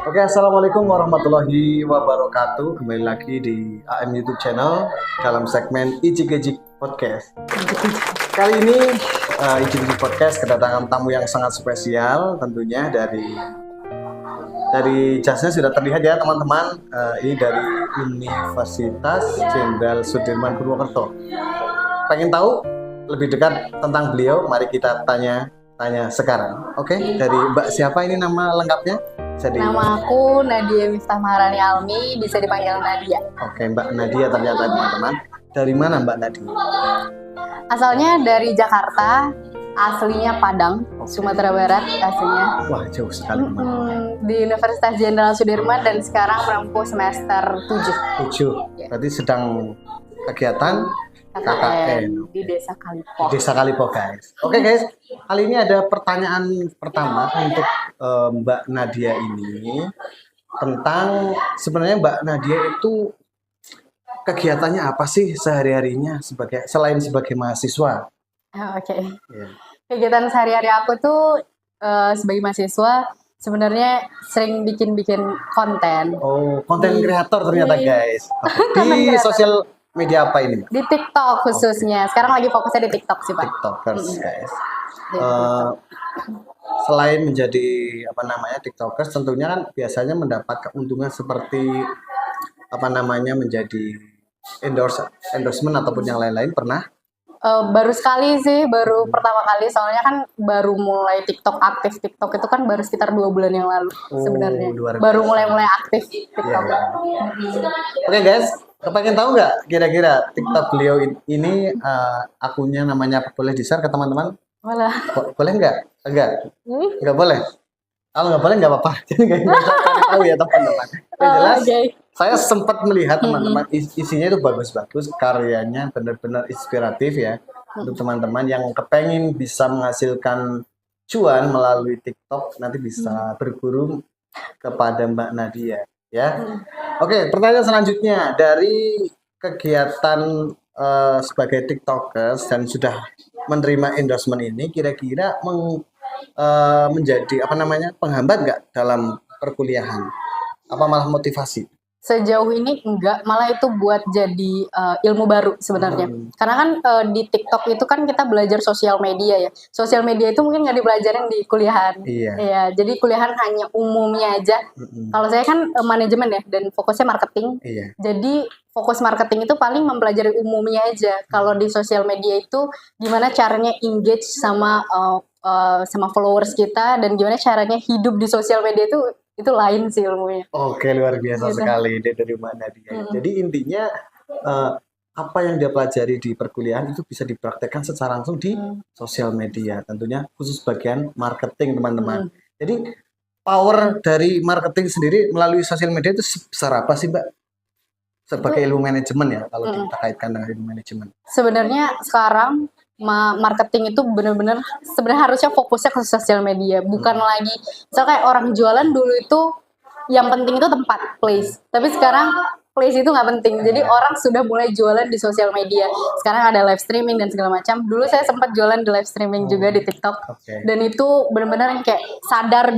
Oke, assalamualaikum warahmatullahi wabarakatuh. Kembali lagi di AM YouTube channel dalam segmen Ijik-Ijik Podcast. Kali ini Ijik-Ijik Podcast kedatangan tamu yang sangat spesial, tentunya dari jasnya sudah terlihat ya teman-teman. Ini dari Universitas Jenderal Sudirman Purwokerto. Pengen tahu lebih dekat tentang beliau? Mari kita tanya sekarang. Oke, dari Mbak siapa ini nama lengkapnya? Nama aku Nadia Miftah Maharani Almi, bisa dipanggil Nadia. Oke, Mbak Nadia ternyata teman-teman. Dari mana Mbak Nadia? Asalnya dari Jakarta, aslinya Padang, Sumatera Barat aslinya. Wah, jauh sekali. Di Universitas Jenderal Sudirman dan sekarang menempuh semester 7. 7. Berarti sedang kegiatan KKN di Desa Kalipo. Desa Kalipo, guys. Oke, guys. Kali ini ada pertanyaan pertama untuk Mbak Nadia ini tentang sebenarnya Mbak Nadia itu kegiatannya apa sih sehari-harinya selain sebagai mahasiswa? Oke. Yeah. Kegiatan sehari-hari aku tuh sebagai mahasiswa sebenarnya sering bikin konten. Oh, konten kreator ternyata, guys. Di sosial media apa ini? Di TikTok khususnya. Sekarang lagi fokusnya di TikTok sih, Pak. TikTokers, guys. Selain menjadi TikTokers, tentunya kan biasanya mendapat keuntungan seperti menjadi endorsement ataupun yang lain-lain. Pernah? Baru sekali sih, baru pertama kali, soalnya kan baru mulai aktif TikTok itu kan baru sekitar 2 bulan yang lalu sebenarnya. Baru mulai aktif TikTok. Yeah. Oke, guys, pengen tahu nggak kira-kira TikTok beliau ini akunnya namanya boleh di-share ke teman-teman? Boleh. Boleh nggak? Nggak boleh. Kalau nggak boleh nggak apa-apa. Jadi nggak tahu ya teman-teman. Jelas. Saya sempat melihat teman-teman isinya itu bagus-bagus, karyanya benar-benar inspiratif ya untuk teman-teman yang kepengen bisa menghasilkan cuan melalui TikTok, nanti bisa berguru kepada Mbak Nadia ya. Oke, pertanyaan selanjutnya dari kegiatan sebagai TikTokers dan sudah menerima endorsement ini, kira-kira menjadi penghambat nggak dalam perkuliahan? Apa malah motivasi? Sejauh ini enggak, malah itu buat jadi ilmu baru sebenarnya. Karena kan di TikTok itu kan kita belajar sosial media ya. Sosial media itu mungkin nggak dipelajarin di kuliahan. Iya. Ya, jadi kuliahan hanya umumnya aja. Kalau saya kan manajemen ya dan fokusnya marketing. Iya. Jadi fokus marketing itu paling mempelajari umumnya aja. Kalau di sosial media itu gimana caranya engage sama followers kita dan gimana caranya hidup di sosial media itu lain sih ilmunya. Oke, luar biasa sekali dari Mbak Nadia. Jadi intinya apa yang dia pelajari di perkuliahan itu bisa dipraktekkan secara langsung di sosial media, tentunya khusus bagian marketing, teman-teman. Jadi power dari marketing sendiri melalui sosial media itu sebesar apa sih, Mbak? Sebagai ilmu manajemen ya, kalau kita kaitkan dengan ilmu manajemen. Sebenarnya sekarang marketing itu benar-benar sebenarnya harusnya fokusnya ke sosial media, bukan lagi misalnya kayak orang jualan dulu itu yang penting itu tempat, place, tapi sekarang place itu nggak penting, jadi orang sudah mulai jualan di sosial media. Sekarang ada live streaming dan segala macam. Dulu saya sempat jualan di live streaming juga di TikTok. Dan itu benar-benar kayak sadar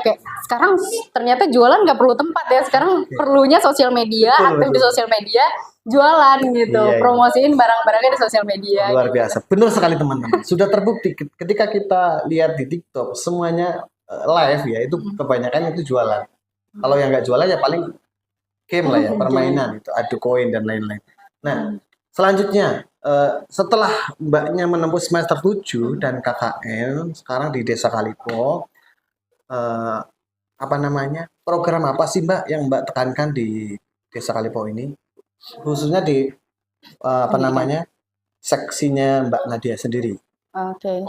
kayak sekarang ternyata jualan nggak perlu tempat ya, sekarang perlunya sosial media, aktif di sosial media, jualan gitu, promosiin barang-barangnya di sosial media. Luar biasa, benar sekali teman-teman. Sudah terbukti ketika kita lihat di TikTok semuanya live ya, itu kebanyakan itu jualan. Kalau yang nggak jualan ya paling game lah ya, permainan itu, adu koin dan lain-lain. Nah, selanjutnya setelah Mbaknya menempuh semester 7 dan KKN sekarang di Desa Kalipo, program apa sih Mbak yang Mbak tekankan di Desa Kalipo ini? Khususnya di seksinya Mbak Nadia sendiri. Oke.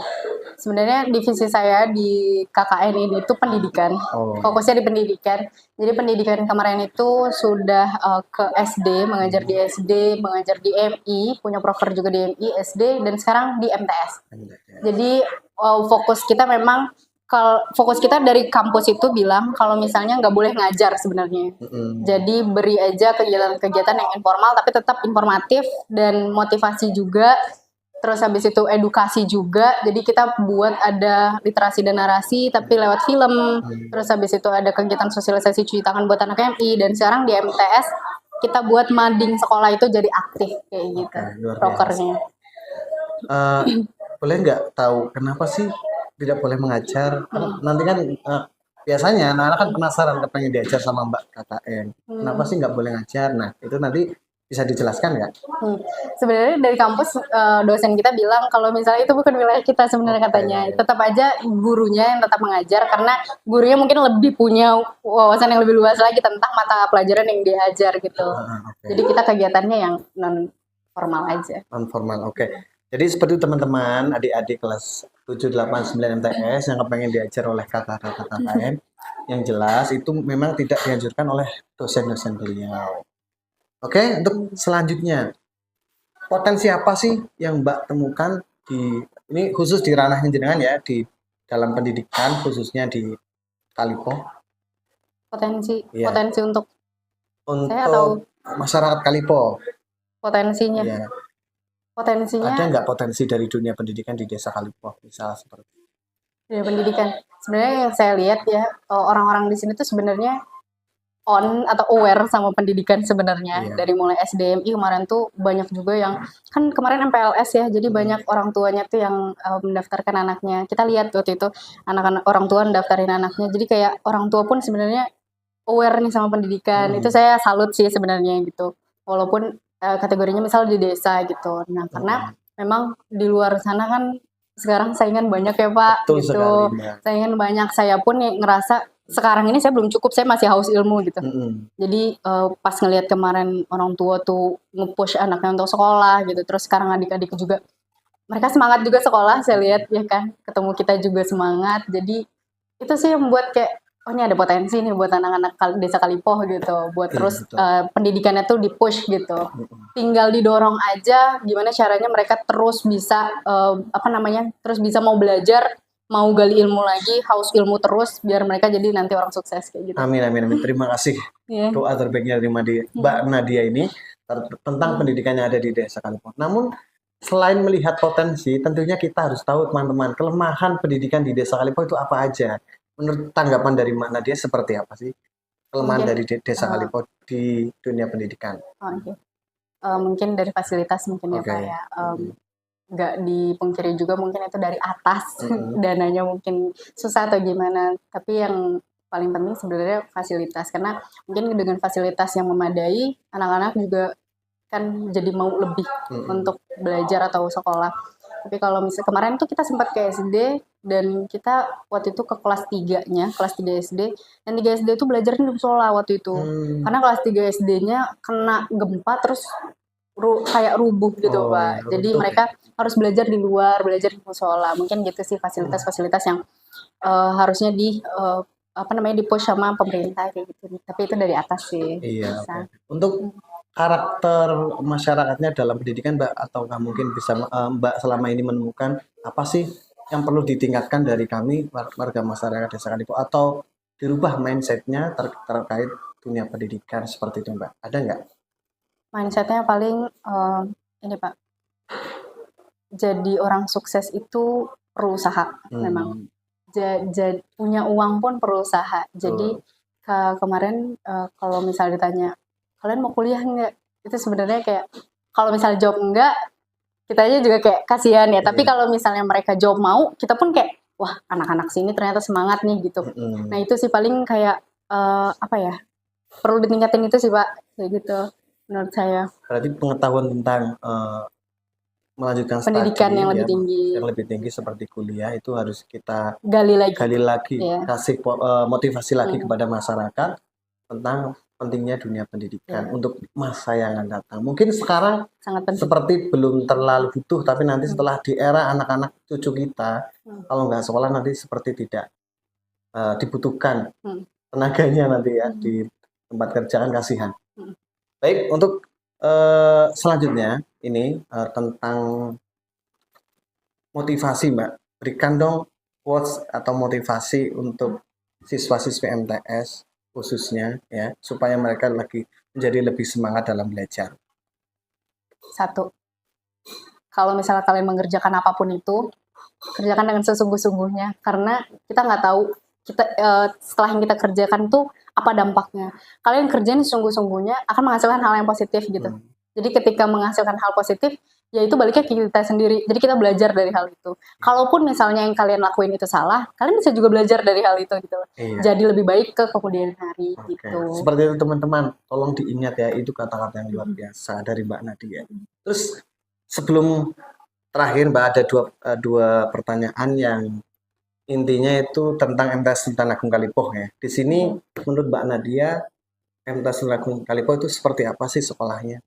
Sebenarnya divisi saya di KKN ini itu pendidikan. Fokusnya di pendidikan. Jadi pendidikan kemarin itu sudah ke SD, mengajar di SD, mengajar di MI, punya proker juga di MI, SD, dan sekarang di MTS. Jadi fokus kita memang fokus kita dari kampus itu bilang kalau misalnya nggak boleh ngajar sebenarnya. Jadi beri aja kegiatan-kegiatan yang informal tapi tetap informatif dan motivasi juga. Terus habis itu edukasi juga, jadi kita buat ada literasi dan narasi tapi lewat film. Terus habis itu ada kegiatan sosialisasi cuci tangan buat anak MI, dan sekarang di MTS kita buat mading sekolah itu jadi aktif kayak gitu. luar biasa. Prokernya. Boleh nggak tahu kenapa sih tidak boleh mengajar? Nanti kan biasanya anak-anak kan penasaran pengen diajar sama Mbak KKN. Kenapa sih nggak boleh ngajar? Nah, itu nanti bisa dijelaskan nggak? Sebenarnya dari kampus dosen kita bilang kalau misalnya itu bukan wilayah kita sebenarnya katanya. Tetap aja gurunya yang tetap mengajar, karena gurunya mungkin lebih punya wawasan yang lebih luas lagi tentang mata pelajaran yang diajar gitu. Jadi kita kegiatannya yang non formal aja. Non formal, oke. Jadi seperti teman-teman adik-adik kelas 7, 8, 9 MTS yang kepengen diajar oleh kakak-kakak KKN, yang jelas itu memang tidak dianjurkan oleh dosen-dosen beliau. Oke, untuk selanjutnya, potensi apa sih yang Mbak temukan ini khusus di ranahnya jenengan ya, di dalam pendidikan khususnya di Kalipo? Potensi untuk saya atau masyarakat Kalipo? Potensinya. Ya. Potensinya. Ada nggak potensi dari dunia pendidikan di Desa Kalipo, misalnya seperti itu? Dunia pendidikan. Sebenarnya yang saya lihat ya, orang-orang di sini tuh sebenarnya on atau aware sama pendidikan sebenarnya. Dari mulai SDMI kemarin tuh banyak juga yang kan kemarin MPLS ya, jadi banyak orang tuanya tuh yang mendaftarkan anaknya. Kita lihat waktu itu anak-anak orang tua mendaftarin anaknya, jadi kayak orang tua pun sebenarnya aware nih sama pendidikan. Itu saya salut sih sebenarnya gitu, walaupun kategorinya misal di desa gitu. Nah, karena memang di luar sana kan sekarang saingan banyak ya Pak. Betul gitu sekali, saingan banyak. Saya pun ngerasa sekarang ini saya belum cukup, saya masih haus ilmu gitu. Jadi pas ngelihat kemarin orang tua tuh nge-push anaknya untuk sekolah gitu, terus sekarang adik-adik juga mereka semangat juga sekolah, saya lihat ya kan, ketemu kita juga semangat. Jadi itu sih yang membuat kayak oh ini ada potensi nih buat anak-anak Desa Kalipo gitu, buat terus pendidikannya tuh di-push gitu. Tinggal didorong aja gimana caranya mereka terus bisa terus bisa mau belajar, mau gali ilmu lagi, haus ilmu terus, biar mereka jadi nanti orang sukses kayak gitu. Amin, amin, amin. Terima kasih doa terbaiknya dari Mbak Nadia ini tentang pendidikan yang ada di Desa Kalipo. Namun selain melihat potensi, tentunya kita harus tahu teman-teman kelemahan pendidikan di Desa Kalipo itu apa aja. Menurut tanggapan dari Mbak Nadia seperti apa sih kelemahan dari Desa Kalipo di dunia pendidikan? Mungkin dari fasilitas mungkin ya Pak ya. Nggak dipungkiri juga mungkin itu dari atas dananya mungkin susah atau gimana, tapi yang paling penting sebenarnya fasilitas, karena mungkin dengan fasilitas yang memadai anak-anak juga kan jadi mau lebih untuk belajar atau sekolah. Tapi kalau misalnya kemarin tuh kita sempat ke SD dan kita waktu itu ke kelas 3-nya, kelas 3 SD, dan 3 SD itu belajar di musola waktu itu. Karena kelas 3 SD-nya kena gempa terus kayak rubuh gitu Pak. Jadi mereka harus belajar di luar, belajar di musola. Mungkin gitu sih fasilitas-fasilitas yang harusnya di-push sama pemerintah kayak gitu. Tapi itu dari atas sih. Iya. Untuk karakter masyarakatnya dalam pendidikan Mbak, ataukah mungkin bisa Mbak selama ini menemukan apa sih yang perlu ditingkatkan dari kami warga masyarakat Desa Kalipo, atau dirubah mindsetnya terkait dunia pendidikan seperti itu Mbak? Ada nggak? Mindsetnya paling ini Pak, jadi orang sukses itu perlu usaha memang. Punya uang pun perlu usaha. Jadi kemarin kalau misalnya ditanya kalian mau kuliah nggak, itu sebenarnya kayak kalau misalnya jawab enggak, kita aja juga kayak kasihan ya. Tapi kalau misalnya mereka jawab mau, kita pun kayak wah anak-anak sini ternyata semangat nih gitu. Nah itu sih paling kayak perlu ditingkatin itu sih Pak, kayak gitu menurut saya. Berarti pengetahuan tentang melanjutkan pendidikan studi, yang lebih tinggi seperti kuliah itu harus kita gali lagi, kasih motivasi lagi kepada masyarakat tentang pentingnya dunia pendidikan untuk masa yang akan datang. Mungkin sekarang seperti belum terlalu butuh, tapi nanti setelah di era anak-anak cucu kita, kalau nggak sekolah nanti seperti tidak dibutuhkan tenaganya nanti ya di tempat kerjaan, kasihan. Baik, untuk selanjutnya ini tentang motivasi Mbak. Berikan dong quotes atau motivasi untuk siswa-siswi MTS khususnya ya, supaya mereka menjadi lebih semangat dalam belajar. 1. kalau misalnya kalian mengerjakan apapun itu, kerjakan dengan sesungguh-sungguhnya, karena kita nggak tahu setelah yang kita kerjakan tuh apa dampaknya. Kalian kerjain sungguh-sungguhnya akan menghasilkan hal yang positif gitu. Jadi ketika menghasilkan hal positif, ya itu baliknya ke kita sendiri. Jadi kita belajar dari hal itu. Kalaupun misalnya yang kalian lakuin itu salah, kalian bisa juga belajar dari hal itu gitu. Iya. Jadi lebih baik ke kemudian hari gitu. Seperti itu teman-teman, tolong diingat ya, itu kata-kata yang luar biasa dari Mbak Nadia. Terus sebelum terakhir Mbak, ada dua pertanyaan yang intinya itu tentang MTS Sultan Agung Kalipoh ya. Di sini menurut Mbak Nadia, MTS Sultan Agung Kalipoh itu seperti apa sih sekolahnya?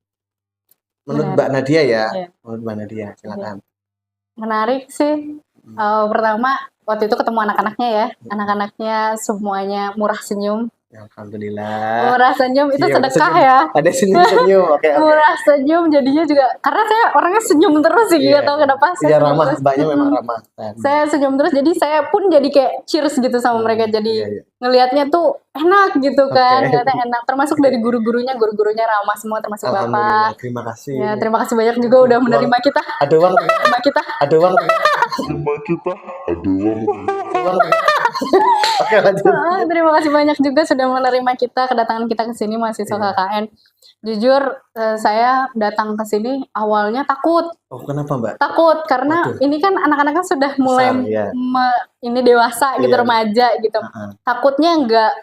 Menurut Mbak Nadia ya, menurut Mbak Nadia, silakan. Menarik sih. Pertama, waktu itu ketemu anak-anaknya ya. Anak-anaknya semuanya murah senyum. Alhamdulillah. Murah senyum itu Iya, sedekah senyum. ya. Ada senyum-senyum. Oke. Murah senyum jadinya juga, karena saya orangnya senyum terus sih, nggak tahu kenapa. Iya, ramah, mbaknya memang ramah. Saya senyum terus, jadi saya pun jadi kayak cheers gitu sama mereka, jadi ngelihatnya tuh enak gitu kan, ngeliatnya enak. Termasuk dari gurunya ramah semua, termasuk bapak. Terima kasih. Ya, terima kasih banyak juga udah menerima kita. Ada uang, terima kita. Ada uang. Oke, lanjut. Terima kasih banyak juga sudah menerima kita, kedatangan kita ke sini mahasiswa KKN. Jujur saya datang ke sini awalnya takut. Oh, kenapa Mbak? Takut karena ini kan anak-anaknya sudah mulai ini dewasa gitu, remaja gitu. Takutnya nggak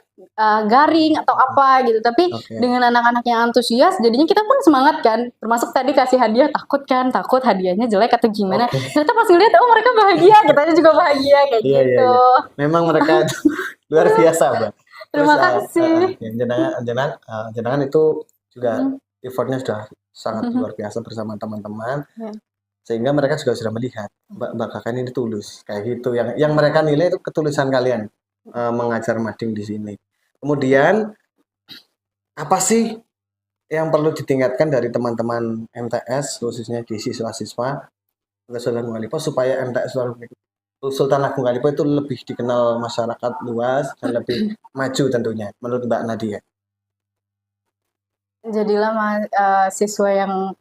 garing atau apa gitu, tapi dengan anak-anak yang antusias jadinya kita pun semangat kan. Termasuk tadi kasih hadiah, takut hadiahnya jelek atau gimana. Ternyata pas ngeliat mereka bahagia, kitanya juga bahagia kayak gitu. Memang mereka luar biasa Mbak. Terima kasih. Jenengan itu juga effortnya sudah sangat luar biasa bersama teman-teman, sehingga mereka juga sudah melihat Mbak Kakak ini tulus kayak gitu. Yang mereka nilai itu ketulusan kalian mengajar mading di sini. Kemudian apa sih yang perlu ditingkatkan dari teman-teman MTS khususnya di siswa-siswa Sultan Agung Kalipoh supaya MTS Sultan Agung Kalipoh itu lebih dikenal masyarakat luas dan lebih maju tentunya menurut Mbak Nadia? Jadilah siswa yang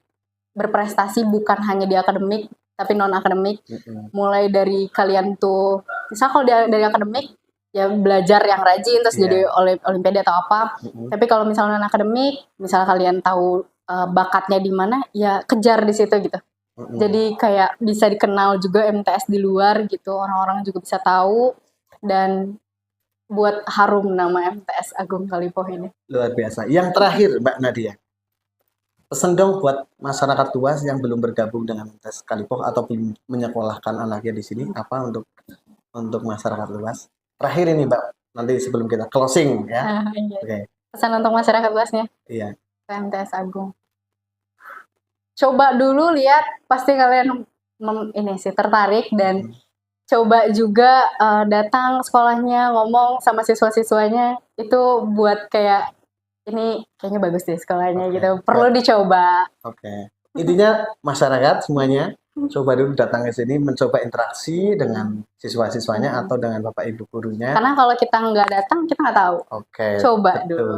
berprestasi bukan hanya di akademik tapi non akademik. Mulai dari kalian tuh, misal kalau dari akademik ya belajar yang rajin terus jadi olimpiade atau apa. Tapi kalau misalnya non akademik, misal kalian tahu bakatnya di mana, ya kejar di situ gitu. Jadi kayak bisa dikenal juga MTS di luar gitu, orang-orang juga bisa tahu dan buat harum nama MTS Agung Kalipoh ini. Luar biasa. Yang terakhir Mbak Nadia, pesan dong buat masyarakat luas yang belum bergabung dengan MTS Kalipoh atau belum menyekolahkan anaknya di sini, apa untuk masyarakat luas? Terakhir ini Mbak, nanti sebelum kita closing ya. Pesan untuk masyarakat luasnya? Iya. MTS Agung. Coba dulu lihat, pasti kalian tertarik dan coba juga datang sekolahnya, ngomong sama siswa-siswanya, itu buat kayak ini kayaknya bagus deh sekolahnya gitu, perlu dicoba. Intinya masyarakat semuanya coba dulu datang ke sini, mencoba interaksi dengan siswa-siswanya atau dengan bapak ibu gurunya. Karena kalau kita nggak datang, kita nggak tahu. Coba dulu.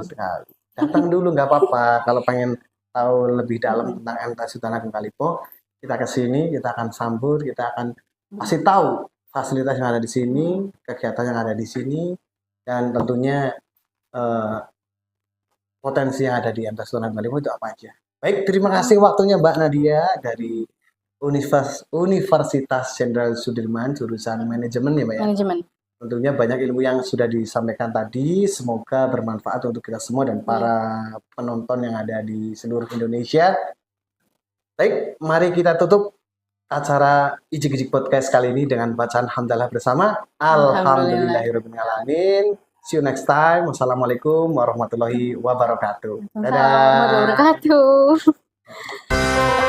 Datang dulu nggak apa-apa. Kalau pengen tahu lebih dalam tentang MTS Sultan Agung Kalipoh, kita ke sini, kita akan sambut, kita akan kasih tahu fasilitas yang ada di sini, kegiatan yang ada di sini, dan tentunya potensi yang ada di MTS Sultan Agung Kalipoh itu apa aja. Baik, terima kasih waktunya Mbak Nadia dari Universitas Jenderal Sudirman, jurusan manajemen ya Mbak ya? Manajemen. Tentunya banyak ilmu yang sudah disampaikan tadi, semoga bermanfaat untuk kita semua dan para penonton yang ada di seluruh Indonesia. Baik, mari kita tutup acara Ijik-Ijik Podcast kali ini dengan bacaan hamdalah bersama. Alhamdulillahirrahmanirrahim. See you next time. Wassalamualaikum warahmatullahi wabarakatuh. Dadah. Warahmatullahi wabarakatuh.